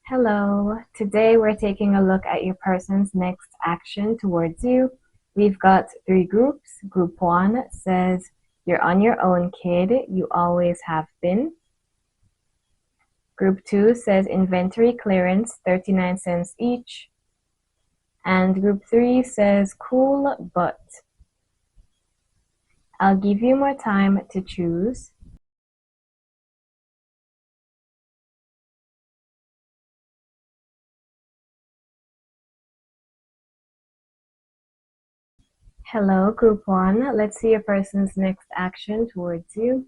Hello, today we're taking a look at your person's next action towards you. We've got three groups. Group 1 says, you're on your own, kid, you always have been. Group 2 says, inventory clearance, 39 cents each. And group 3 says, cool, but. I'll give you more time to choose. Hello, group 1. Let's see your person's next action towards you.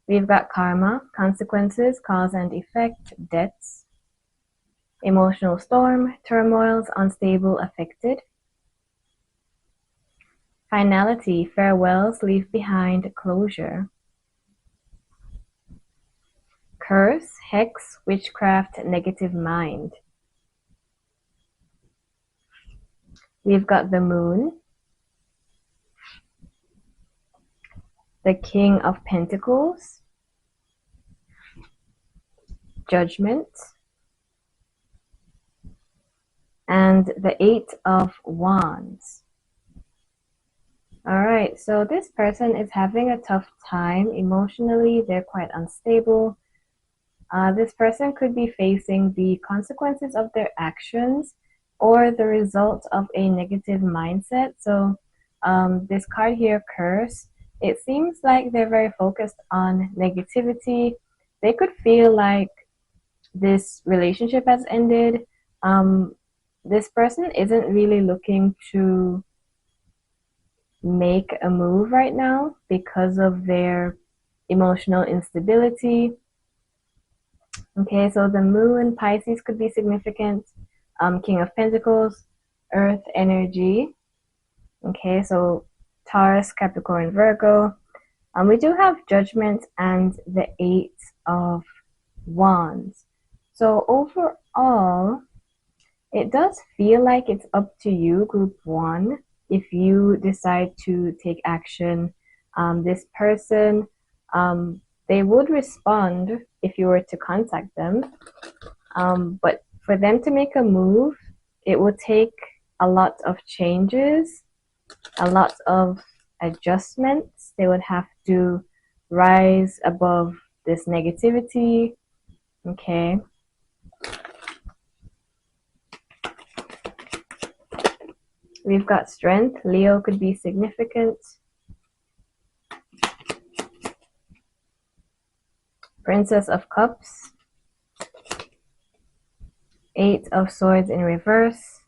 We've got karma, consequences, cause and effect, debts, emotional storm, turmoils, unstable, affected. Finality, farewells, leave behind, closure. Curse, hex, witchcraft, negative mind. We've got the moon, the King of Pentacles, judgment, and the Eight of Wands. All right, so this person is having a tough time emotionally. They're quite unstable. This person could be facing the consequences of their actions or the result of a negative mindset. So this card here, curse, it seems like they're very focused on negativity. They could feel like this relationship has ended. This person isn't really looking to make a move right now because of their emotional instability. Okay, so the moon, Pisces could be significant. King of Pentacles, earth energy. Okay, so Taurus, Capricorn, Virgo. We do have judgment and the Eight of Wands. So overall, it does feel like it's up to you, group 1, if you decide to take action. This person, they would respond if you were to contact them. But for them to make a move, it would take a lot of changes, a lot of adjustments. They would have to rise above this negativity. Okay. We've got strength. Leo could be significant. Princess of Cups. Eight of Swords in reverse.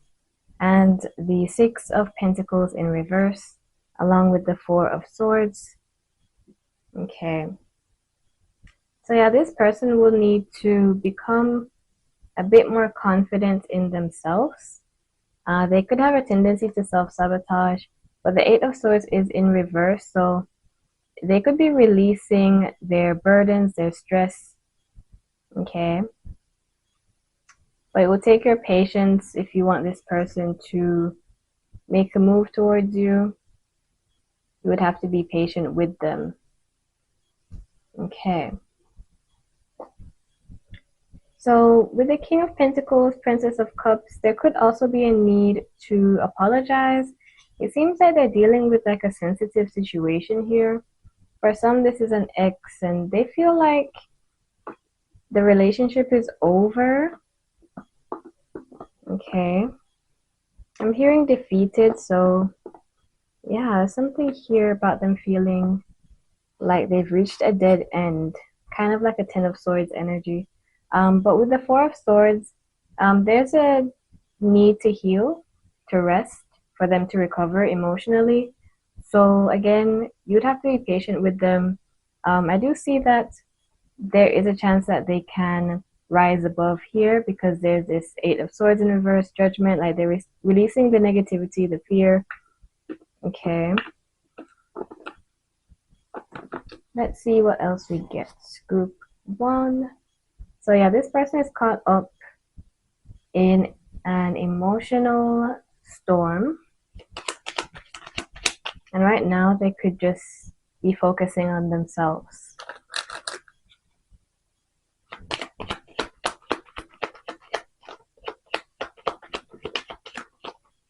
And the Six of Pentacles in reverse, along with the Four of Swords. Okay. So yeah, this person will need to become a bit more confident in themselves. They could have a tendency to self-sabotage, but the Eight of Swords is in reverse, so they could be releasing their burdens, their stress. Okay. But it will take your patience if you want this person to make a move towards you. You would have to be patient with them. Okay. So with the King of Pentacles, Princess of Cups, there could also be a need to apologize. It seems like they're dealing with like a sensitive situation here. For some, this is an ex and they feel like the relationship is over. Okay. I'm hearing defeated, so yeah, something here about them feeling like they've reached a dead end, kind of like a Ten of Swords energy. But with the Four of Swords, there's a need to heal, to rest, for them to recover emotionally. So again, you'd have to be patient with them. I do see that there is a chance that they can rise above here because there's this Eight of Swords in reverse, judgment, like they're releasing the negativity, the fear. Okay. Let's see what else we get. Group 1. So yeah, this person is caught up in an emotional storm. And right now they could just be focusing on themselves.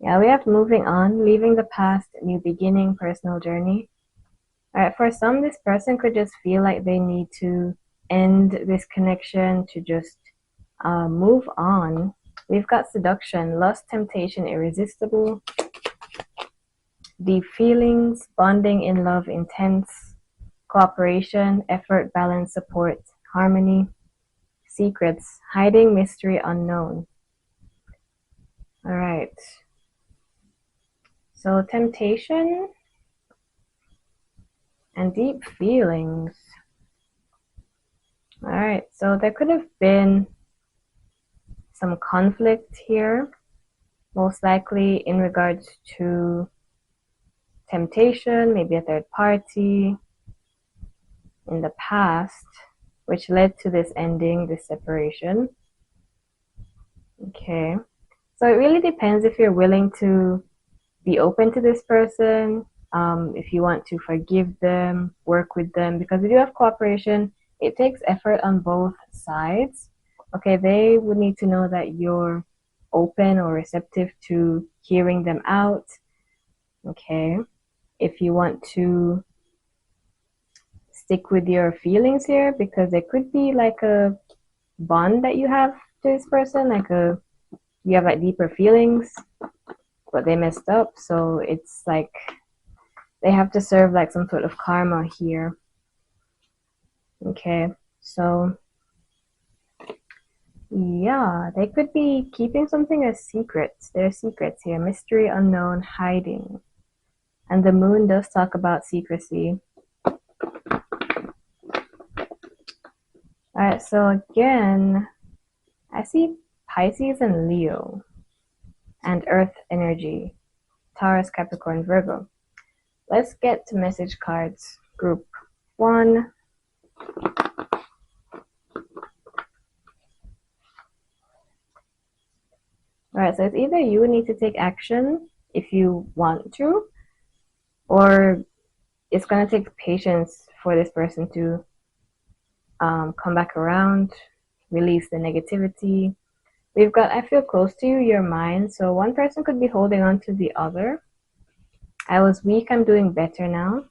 Yeah, we have moving on, leaving the past, new beginning, personal journey. All right, for some, this person could just feel like they need to end this connection to just move on. We've got seduction, lust, temptation, irresistible, deep feelings, bonding in love, intense, cooperation, effort, balance, support, harmony, secrets, hiding, mystery, unknown. All right. So temptation and deep feelings. All right. So there could have been some conflict here, most likely in regards to temptation, maybe a third party in the past, which led to this ending, this separation. Okay. So it really depends if you're willing to be open to this person, if you want to forgive them, work with them, because we do have cooperation. It takes effort on both sides. Okay, they would need to know that you're open or receptive to hearing them out. Okay, if you want to stick with your feelings here, because it could be like a bond that you have to this person, like you have like deeper feelings, but they messed up, so it's like they have to serve like some sort of karma here. Okay, so yeah, they could be keeping something as secrets. There are secrets here, mystery, unknown, hiding. And the moon does talk about secrecy. Alright, so again, I see Pisces and Leo, and Earth energy, Taurus, Capricorn, Virgo. Let's get to message cards. Group 1. Alright, so it's either you need to take action if you want to, or it's going to take patience for this person to come back around, release the negativity. We've got I feel close to you, your mind. So one person could be holding on to the other. I was weak, I'm doing better now.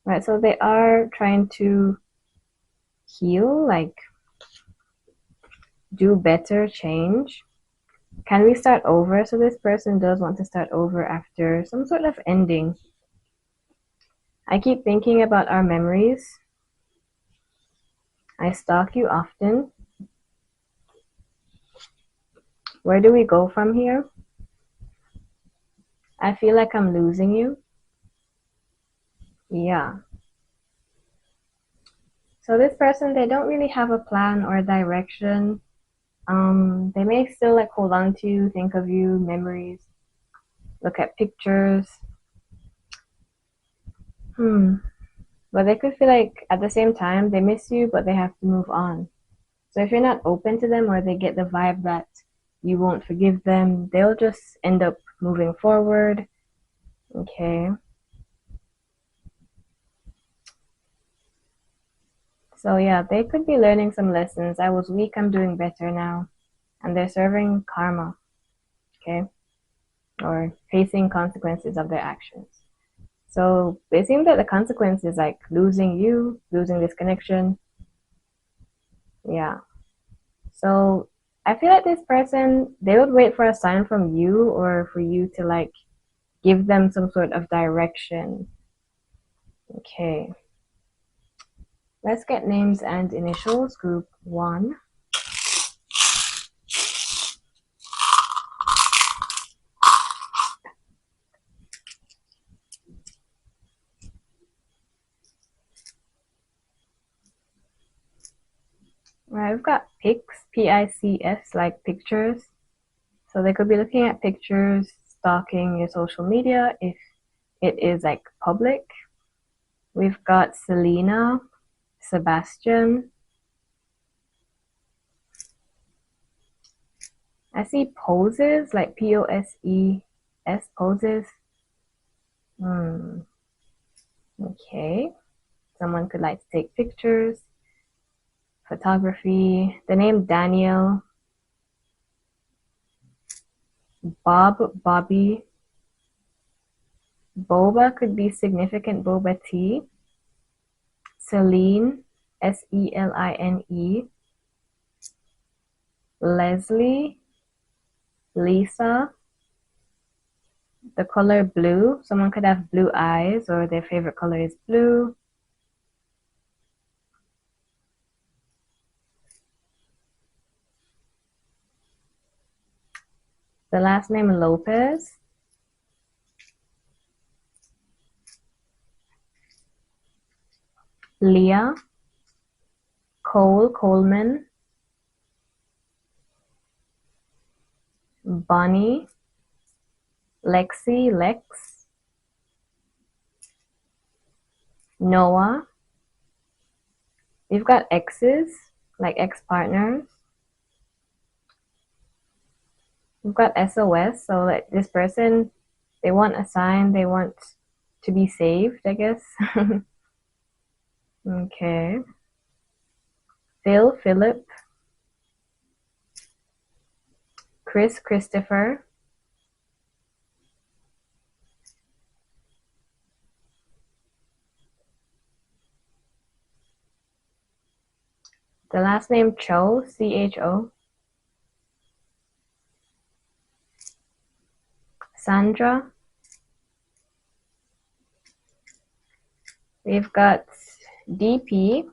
Right, so they are trying to heal, like do better, change. Can we start over? So this person does want to start over after some sort of ending. I keep thinking about our memories. I stalk you often. Where do we go from here? I feel like I'm losing you. Yeah. So this person, they don't really have a plan or a direction. They may still like hold on to you, think of you, memories, look at pictures. But they could feel like at the same time they miss you, but they have to move on. So if you're not open to them, or they get the vibe that you won't forgive them, they'll just end up moving forward. Okay. So yeah, they could be learning some lessons. I was weak, I'm doing better now. And they're serving karma. Okay. Or facing consequences of their actions. So it seems that the consequence is like losing you, losing this connection. Yeah. So I feel like this person, they would wait for a sign from you, or for you to like give them some sort of direction. Okay. Let's get names and initials. Group 1. Right, we've got pics, P-I-C-S, like pictures. So they could be looking at pictures, stalking your social media if it is like public. We've got Selena, Sebastian. I see poses, like P-O-S-E-S, poses. Okay. Someone could like to take pictures. Photography. The name Daniel. Bob, Bobby. Boba could be significant boba tea. Celine, Seline. Leslie, Lisa. The color blue. Someone could have blue eyes or their favorite color is blue. The last name Lopez. Leah, Cole, Coleman. Bonnie, Lexi, Lex. Noah. We've got exes, like ex-partners. We've got SOS, so like this person, they want a sign, they want to be saved, I guess. Okay. Phil, Philip. Chris, Christopher. The last name Cho, C-H-O. Sandra. We've got DP,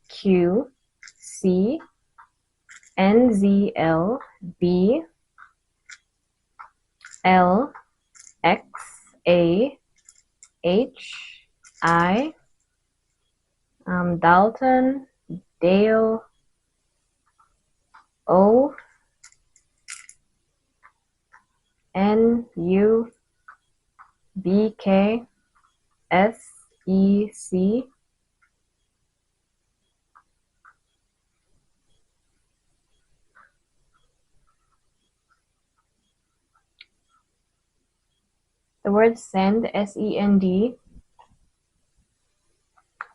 Q, C, NZL, B, L, X, A, H, I, Dalton, Dale, O, N, U, B, K, S, E, C. The word send, S-E-N-D.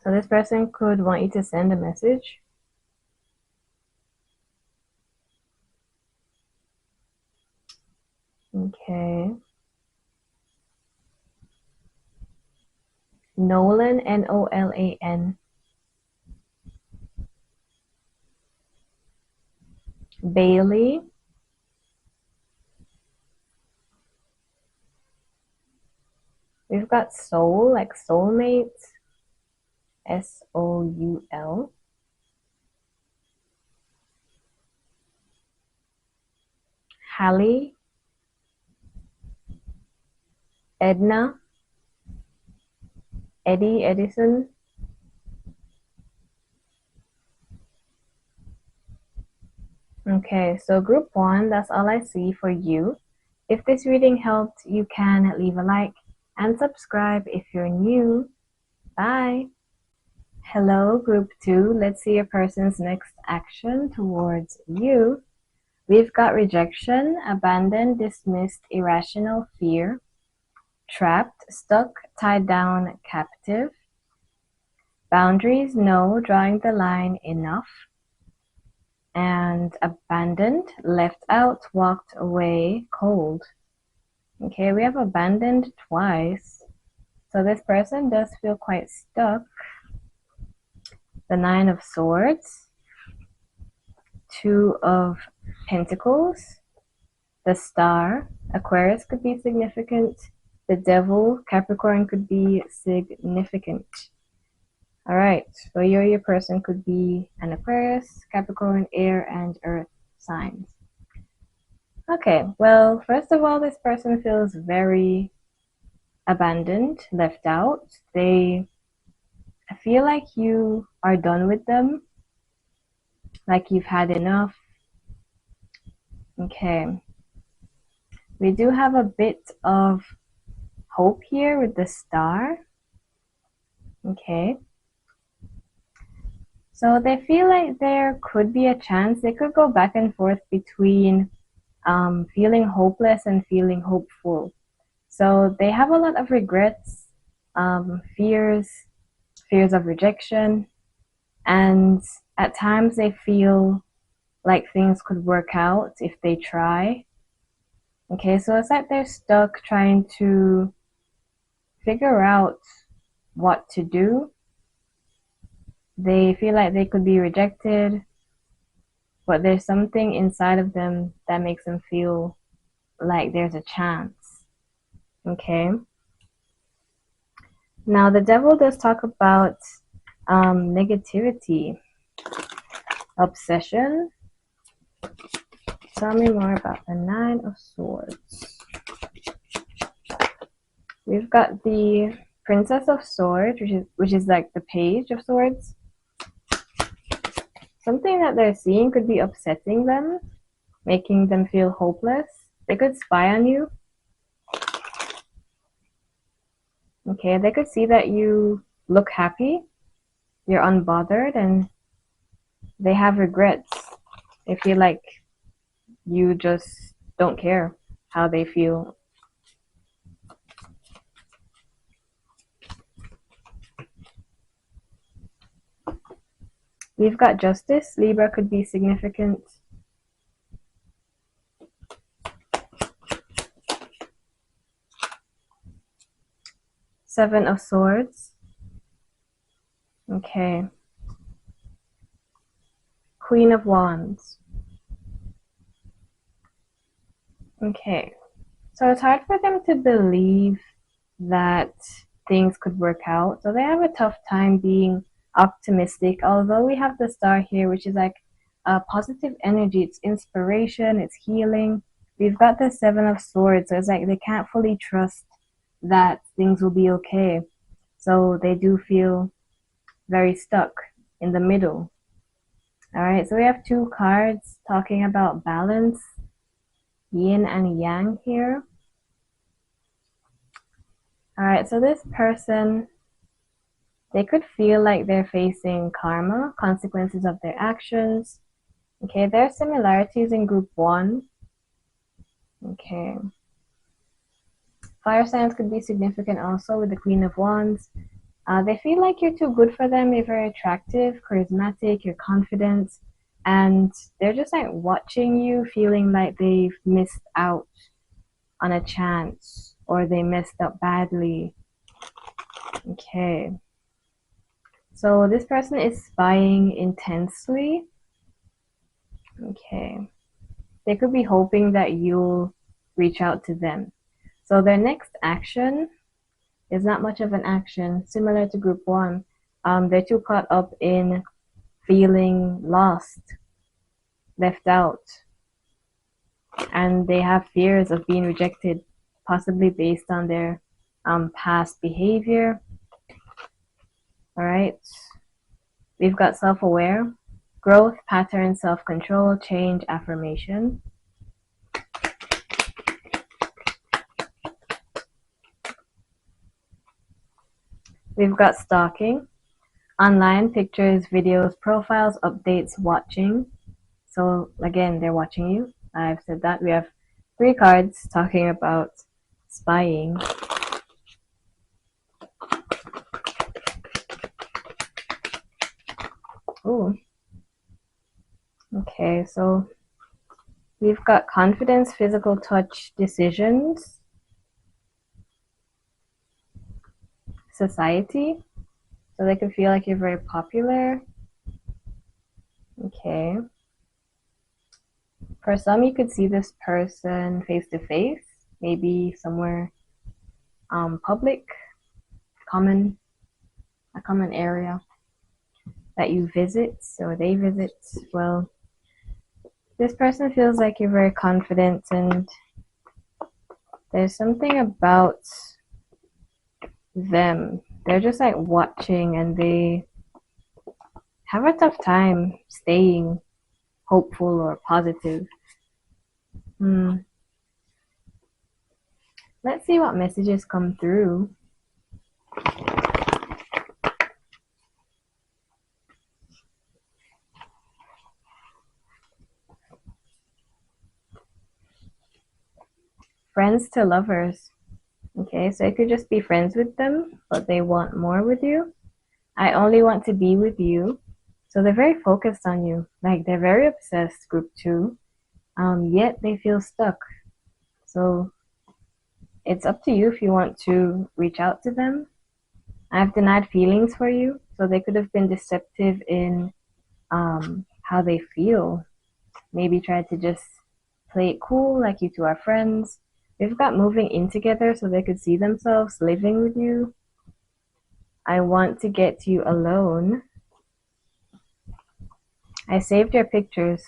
So this person could want you to send a message. Okay. Nolan, N-O-L-A-N. Bailey. We've got soul, like soulmate. S-O-U-L. Hallie. Edna. Eddie, Edison. Okay, so group one, that's all I see for you. If this reading helped, you can leave a like and subscribe if you're new. Bye. Hello, group two. Let's see a person's next action towards you. We've got rejection, abandoned, dismissed, irrational fear, trapped, stuck, tied down, captive, boundaries, no, drawing the line, enough, and abandoned, left out, walked away, cold. Okay, we have abandoned twice. So this person does feel quite stuck. The Nine of Swords, Two of Pentacles, the Star, Aquarius could be significant. The Devil, Capricorn could be significant. All right, so your person could be an Aquarius, Capricorn, air, and earth signs. Okay, well, first of all, this person feels very abandoned, left out. I feel like you are done with them, like you've had enough. Okay, we do have a bit of hope here with the Star. Okay, so they feel like there could be a chance. They could go back and forth between feeling hopeless and feeling hopeful. So they have a lot of regrets, fears of rejection, and at times they feel like things could work out if they try. Okay, so it's like they're stuck trying to figure out what to do. They feel like they could be rejected, but there's something inside of them that makes them feel like there's a chance. Okay. Now, the devil does talk about negativity, obsession. Tell me more about the Nine of Swords. We've got the Princess of Swords, which is like the Page of Swords. Something that they're seeing could be upsetting them, making them feel hopeless. They could spy on you. Okay, they could see that you look happy, you're unbothered, and they have regrets. They feel like you just don't care how they feel. We've got Justice. Libra could be significant. Seven of Swords. Okay. Queen of Wands. Okay. So it's hard for them to believe that things could work out. So they have a tough time being optimistic. Although we have the Star here, which is like positive energy, it's inspiration, it's healing. We've got the Seven of Swords, so it's like they can't fully trust that things will be okay. So they do feel very stuck in the middle. All right, so we have two cards talking about balance, yin and yang here. All right, so this person, they could feel like they're facing karma, consequences of their actions. Okay, there are similarities in group one. Okay. Fire signs could be significant also with the Queen of Wands. They feel like you're too good for them. You're very attractive, charismatic, you're confident, and they're just like watching you, feeling like they've missed out on a chance or they messed up badly. Okay. So this person is spying intensely. Okay. They could be hoping that you'll reach out to them. So their next action is not much of an action, similar to group one. They're too caught up in feeling lost, left out, and they have fears of being rejected, possibly based on their past behavior. All right. We've got self-aware, growth, pattern, self-control, change, affirmation. We've got stalking, online pictures, videos, profiles, updates, watching. So again, they're watching you. I've said that. We have three cards talking about spying. Oh. Okay, so we've got confidence, physical touch, decisions, society. So they can feel like you're very popular. Okay. For some, you could see this person face to face, maybe somewhere public, a common area that you visit or they visit. Well, this person feels like you're very confident, and there's something about them. They're just like watching, and they have a tough time staying hopeful or positive. Let's see what messages come through. Friends to lovers. Okay, so you could just be friends with them, but they want more with you. I only want to be with you. So they're very focused on you. Like they're very obsessed, group two. Yet they feel stuck. So it's up to you if you want to reach out to them. I've denied feelings for you, so they could have been deceptive in how they feel. Maybe try to just play it cool, like you two are friends. We've got moving in together so they could see themselves living with you. I want to get to you alone. I saved your pictures.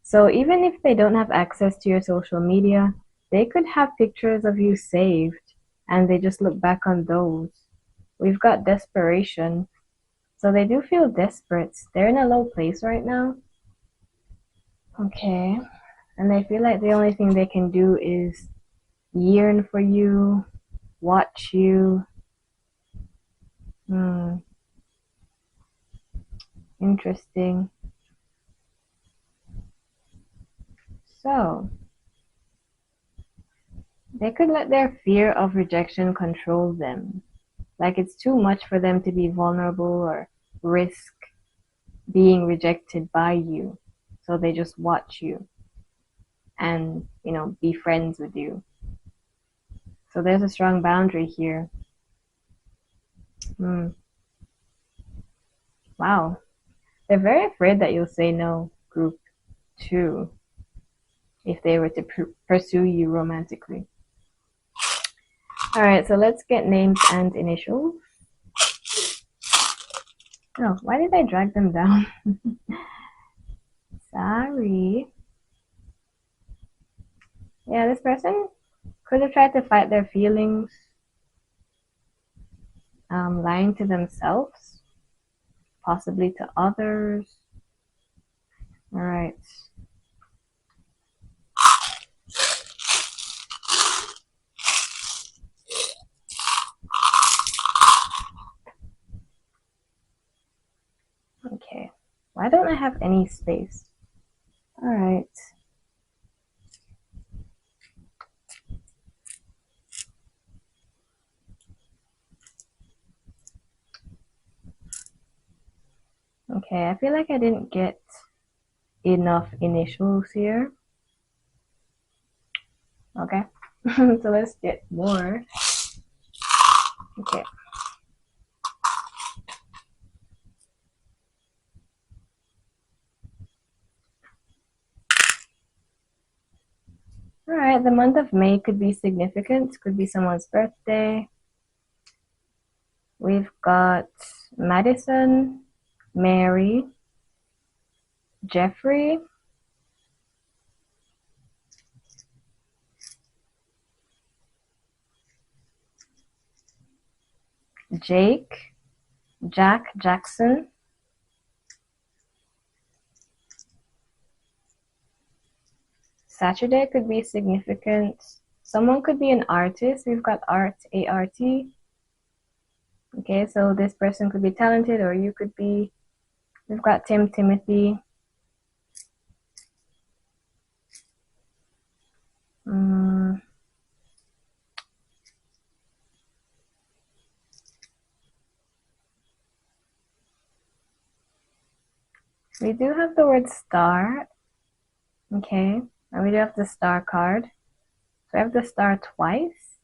So even if they don't have access to your social media, they could have pictures of you saved and they just look back on those. We've got desperation. So they do feel desperate. They're in a low place right now. Okay. And they feel like the only thing they can do is yearn for you, watch you. Interesting. So, they could let their fear of rejection control them. Like it's too much for them to be vulnerable or risk being rejected by you. So they just watch you and, be friends with you. So there's a strong boundary here. Wow. They're very afraid that you'll say no, group 2, if they were to pursue you romantically. All right, so let's get names and initials. Oh, why did I drag them down? Sorry. Yeah, this person could have tried to fight their feelings, lying to themselves, possibly to others. All right. Okay. Why don't I have any space? All right. Okay, I feel like I didn't get enough initials here. Okay, so let's get more. Okay. All right, the month of May could be significant, could be someone's birthday. We've got Madison, Mary, Jeffrey, Jake, Jack Jackson, Saturday could be significant. Someone could be an artist. We've got art, A-R-T. Okay, so this person could be talented or you could be. We've got Timothy. We do have the word star. Okay, and we do have the star card. So I have the star twice.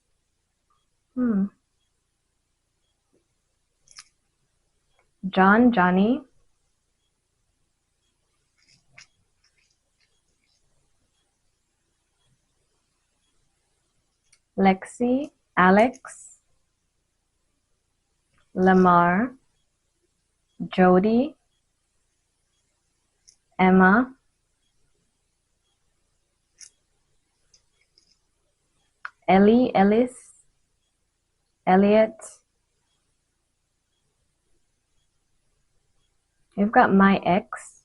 John, Johnny. Lexi, Alex. Lamar. Jody. Emma. Ellie, Ellis. Elliot. We've got my ex.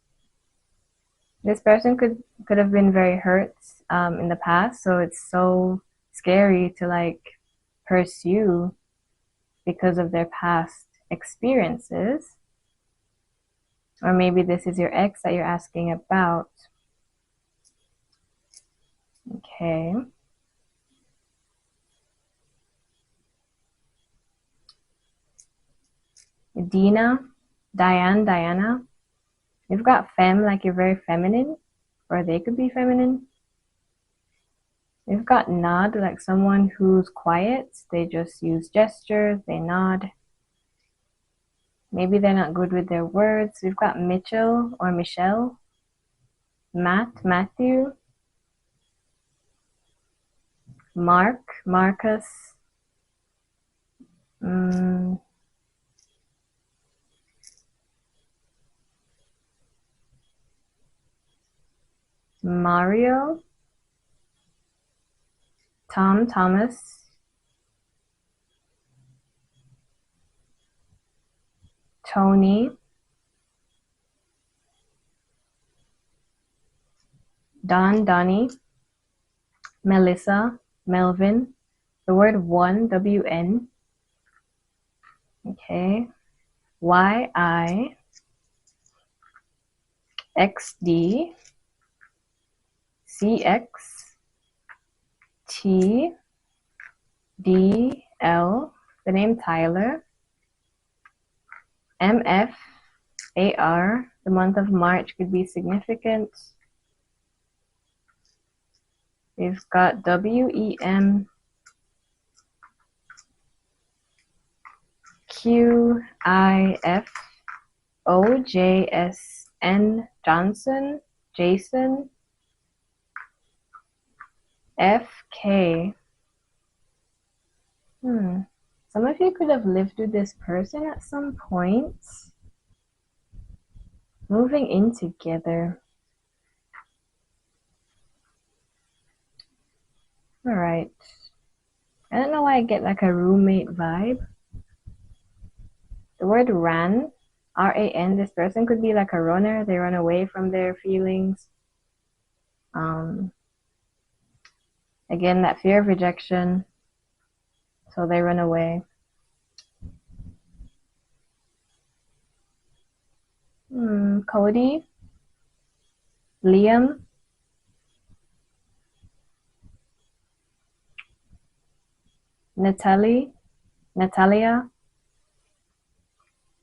This person could have been very hurt in the past, so it's so scary to pursue because of their past experiences. Or maybe this is your ex that you're asking about. Okay. Dina, Diane, Diana. You've got femme, like you're very feminine, or they could be feminine. We've got nod, like someone who's quiet. They just use gestures, they nod. Maybe they're not good with their words. We've got Mitchell or Michelle. Matt, Matthew. Mark, Marcus. Mario. Tom, Thomas. Tony. Don, Donnie. Melissa, Melvin. The word one, W-N. Okay. Y-I. X-D. C-X. T. D-L. The name Tyler. M-F-A-R. The month of March could be significant. We've got W-E-M. Q-I-F-O-J-S-N. Johnson. Jason. F-K. Some of you could have lived with this person at some point. Moving in together. All right. I don't know why I get like a roommate vibe. The word ran, R-A-N, this person could be like a runner. They run away from their feelings. Again, that fear of rejection. So they run away. Cody. Liam. Natalia.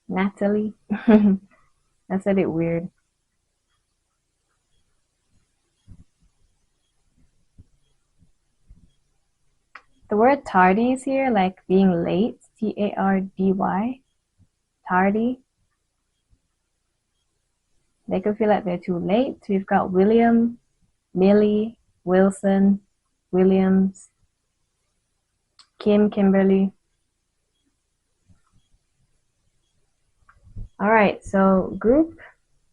Natalie. I said it weird. The word tardy is here, like being late. T-A-R-D-Y. Tardy. They could feel like they're too late. We've got William, Millie, Wilson, Williams, Kim, Kimberly. All right, so group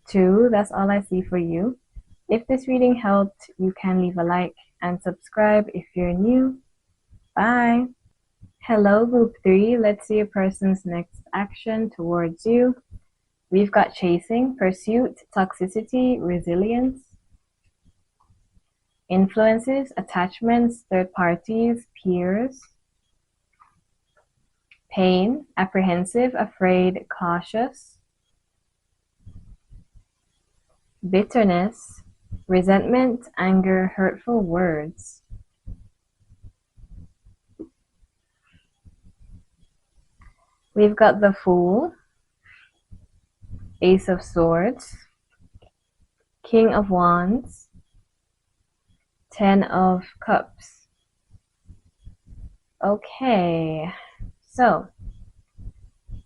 2, that's all I see for you. If this reading helped, you can leave a like and subscribe if you're new. Bye. Hello, group 3. Let's see a person's next action towards you. We've got chasing, pursuit, toxicity, resilience, influences, attachments, third parties, peers, pain, apprehensive, afraid, cautious, bitterness, resentment, anger, hurtful words. We've got the Fool, Ace of Swords, King of Wands, 10 of Cups. Okay, so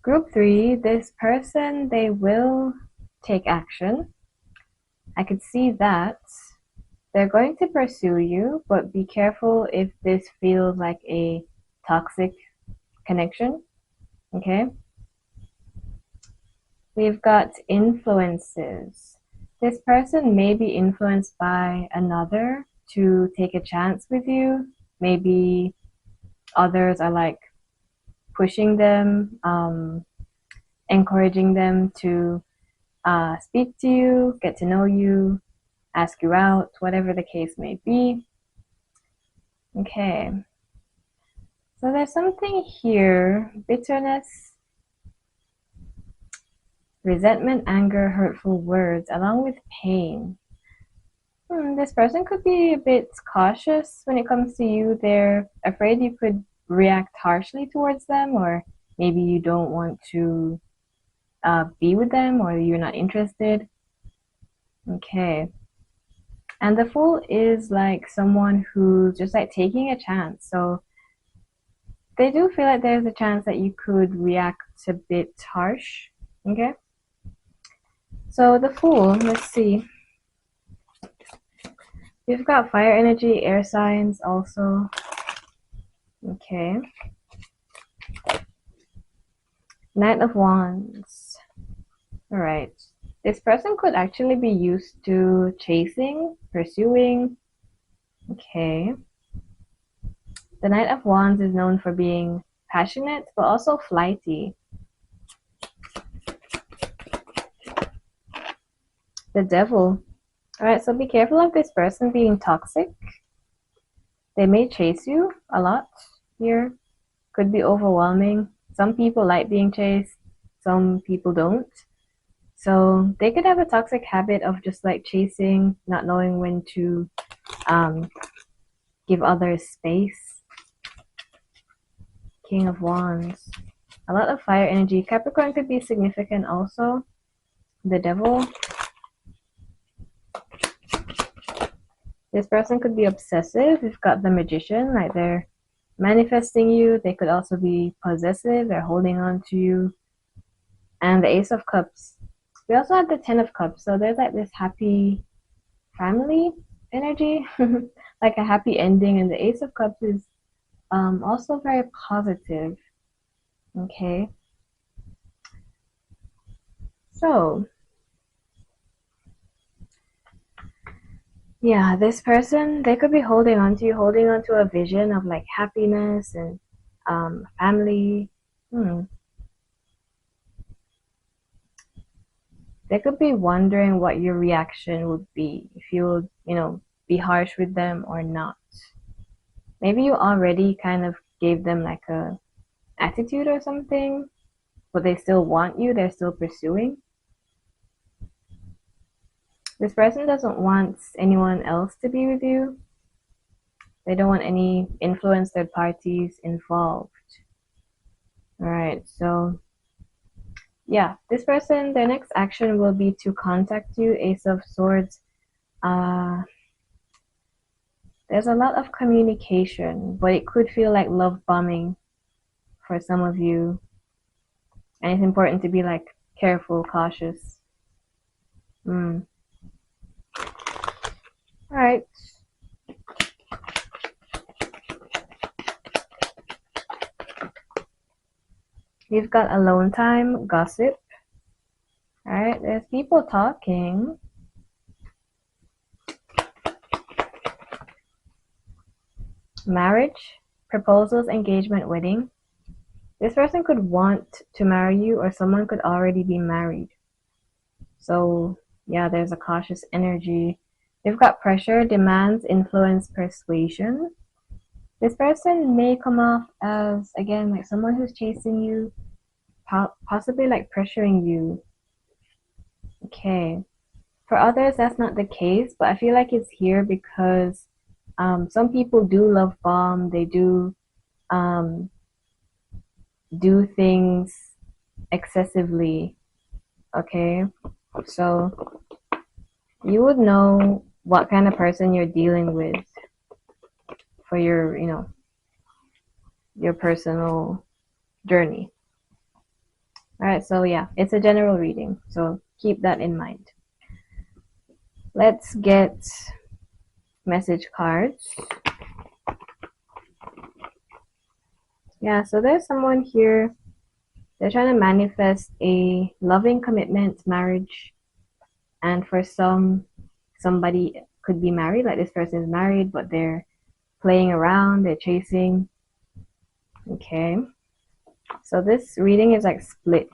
group 3, this person, they will take action. I could see that. They're going to pursue you, but be careful if this feels like a toxic connection. Okay. We've got influences. This person may be influenced by another to take a chance with you. Maybe others are like pushing them, encouraging them to speak to you, get to know you, ask you out, whatever the case may be. Okay. So there's something here, bitterness, resentment, anger, hurtful words, along with pain. This person could be a bit cautious when it comes to you. They're afraid you could react harshly towards them, or maybe you don't want to be with them, or you're not interested. Okay. And the Fool is like someone who's just like taking a chance. So they do feel like there's a chance that you could react a bit harsh. Okay? So the Fool, let's see. We've got fire energy, air signs also. Okay. Knight of Wands. Alright. This person could actually be used to chasing, pursuing. Okay. The Knight of Wands is known for being passionate, but also flighty. The Devil. Alright, so be careful of this person being toxic. They may chase you a lot here. Could be overwhelming. Some people like being chased, some people don't. So they could have a toxic habit of just like chasing, not knowing when to give others space. King of Wands. A lot of fire energy. Capricorn could be significant also. The Devil. This person could be obsessive. We've got the Magician, like they're manifesting you. They could also be possessive. They're holding on to you. And the Ace of Cups. We also have the Ten of Cups. So there's like this happy family energy, like a happy ending. And the Ace of Cups is also very positive. Okay. So, yeah, this person, they could be holding on to you, holding on to a vision of like happiness and family. They could be wondering what your reaction would be if you would, be harsh with them or not. Maybe you already kind of gave them like a attitude or something, but they still want you, they're still pursuing. This person doesn't want anyone else to be with you. They don't want any influence third parties involved. All right, so yeah, this person, their next action will be to contact you. Ace of Swords. There's a lot of communication, but it could feel like love bombing for some of you. And it's important to be like careful, cautious. All right. We've got alone time, gossip. All right, there's people talking. Marriage, proposals, engagement, wedding. This person could want to marry you, or someone could already be married. So yeah, there's a cautious energy. They've got pressure, demands, influence, persuasion. This person may come off as, again, like someone who's chasing you, possibly like pressuring you. Okay. For others, that's not the case, but I feel like it's here because some people do love bomb. They do do things excessively. Okay. So you would know what kind of person you're dealing with for your, your personal journey. All right, so yeah, it's a general reading, so keep that in mind. Let's get message cards. Yeah, so there's someone here. They're trying to manifest a loving commitment, marriage, and for somebody could be married, like this person is married, but they're playing around, they're chasing. Okay. So this reading is like split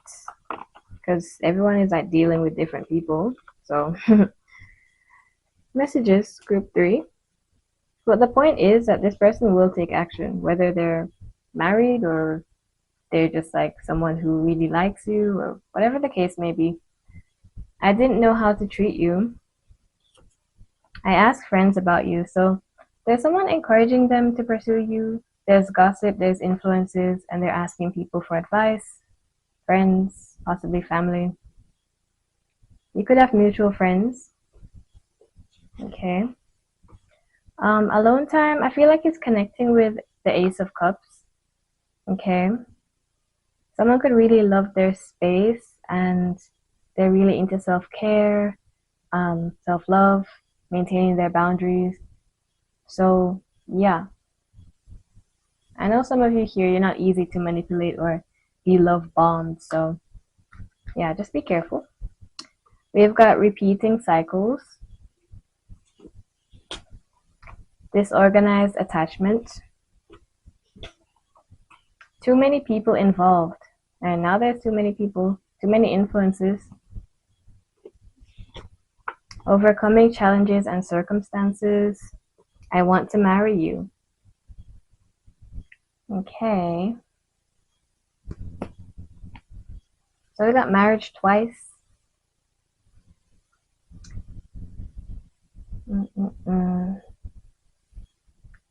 because everyone is like dealing with different people. So messages, group 3. But the point is that this person will take action, whether they're married or they're just like someone who really likes you or whatever the case may be. I didn't know how to treat you. I asked friends about you. So there's someone encouraging them to pursue you. There's gossip, there's influences, and they're asking people for advice, friends, possibly family. You could have mutual friends. Okay. Alone time, I feel like it's connecting with the Ace of Cups. Okay. Someone could really love their space and they're really into self-care, self-love, maintaining their boundaries. So, yeah. I know some of you here, you're not easy to manipulate or be love bombed. So, yeah, just be careful. We've got repeating cycles, disorganized attachment, too many people involved. And now there's too many people, too many influences, overcoming challenges and circumstances. I want to marry you. Okay. So we got marriage twice.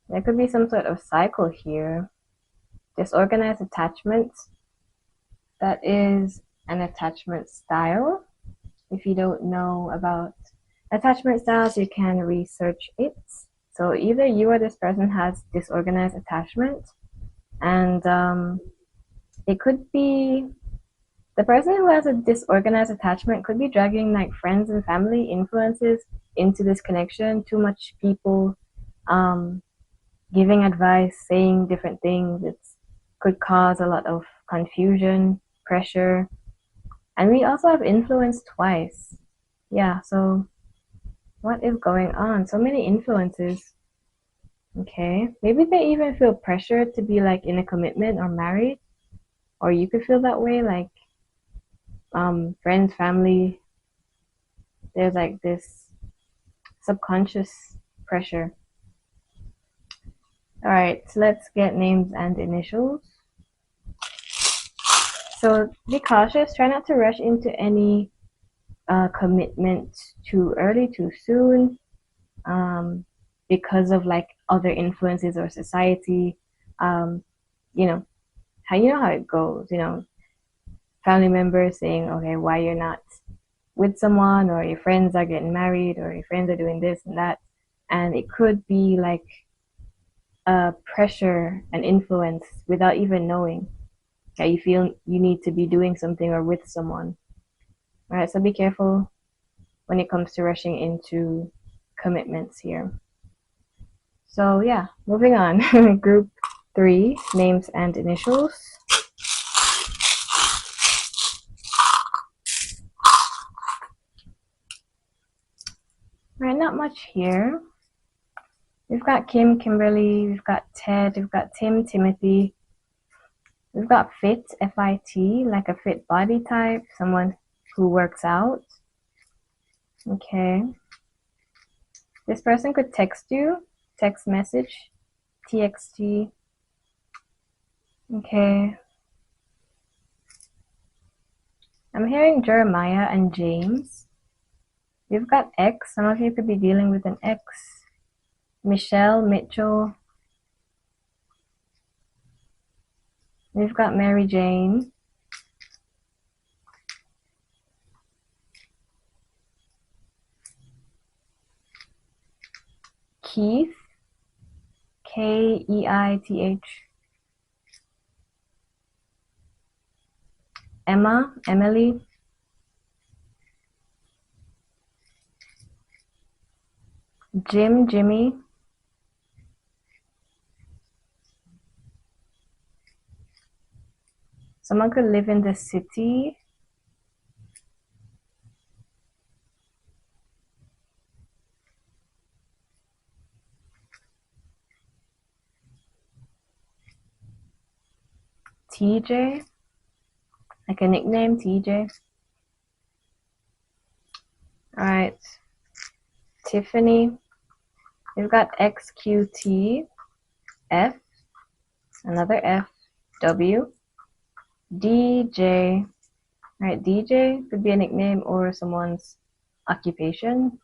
There could be some sort of cycle here. Disorganized attachment. That is an attachment style. If you don't know about attachment styles, you can research it. So either you or this person has disorganized attachment, and it could be the person who has a disorganized attachment could be dragging like friends and family influences into this connection. Too much people giving advice, saying different things. It could cause a lot of confusion, pressure. And we also have influence twice. Yeah, so what is going on? So many influences. Okay. Maybe they even feel pressure to be like in a commitment or married. Or you could feel that way, like friends, family. There's like this subconscious pressure. All right, so let's get names and initials. So be cautious. Try not to rush into any commitment too early, too soon, because of like other influences or society. You know how it goes. Family members saying, okay, why you're not with someone, or your friends are getting married, or your friends are doing this and that, and it could be like pressure and influence without even knowing that you feel you need to be doing something or with someone. All right, so be careful when it comes to rushing into commitments here. So yeah, moving on. Group 3, names and initials. All right, not much here. We've got Kim, Kimberly, we've got Ted, we've got Tim, Timothy. We've got fit, F-I-T, like a fit body type, someone who works out. Okay. This person could text you, text message, TXT. Okay. I'm hearing Jeremiah and James. We've got X. Some of you could be dealing with an X. Michelle, Mitchell. We've got Mary Jane. Keith. Keith. Emma, Emily. Jim, Jimmy. Someone could live in the city. TJ, like a nickname, TJ. All right. Tiffany. We've got XQT, F, another F, W, DJ. All right, DJ could be a nickname or someone's occupation.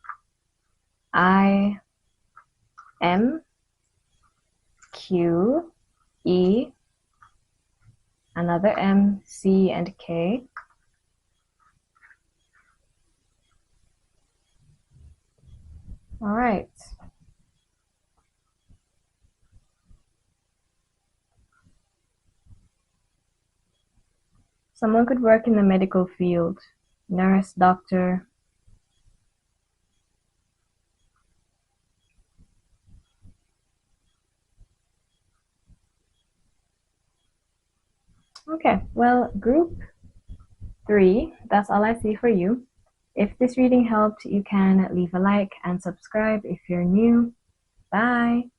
I, M, Q, E, another M, C, and K. All right. Someone could work in the medical field, nurse, doctor. Okay, well, group 3, that's all I see for you. If this reading helped, you can leave a like and subscribe if you're new. Bye!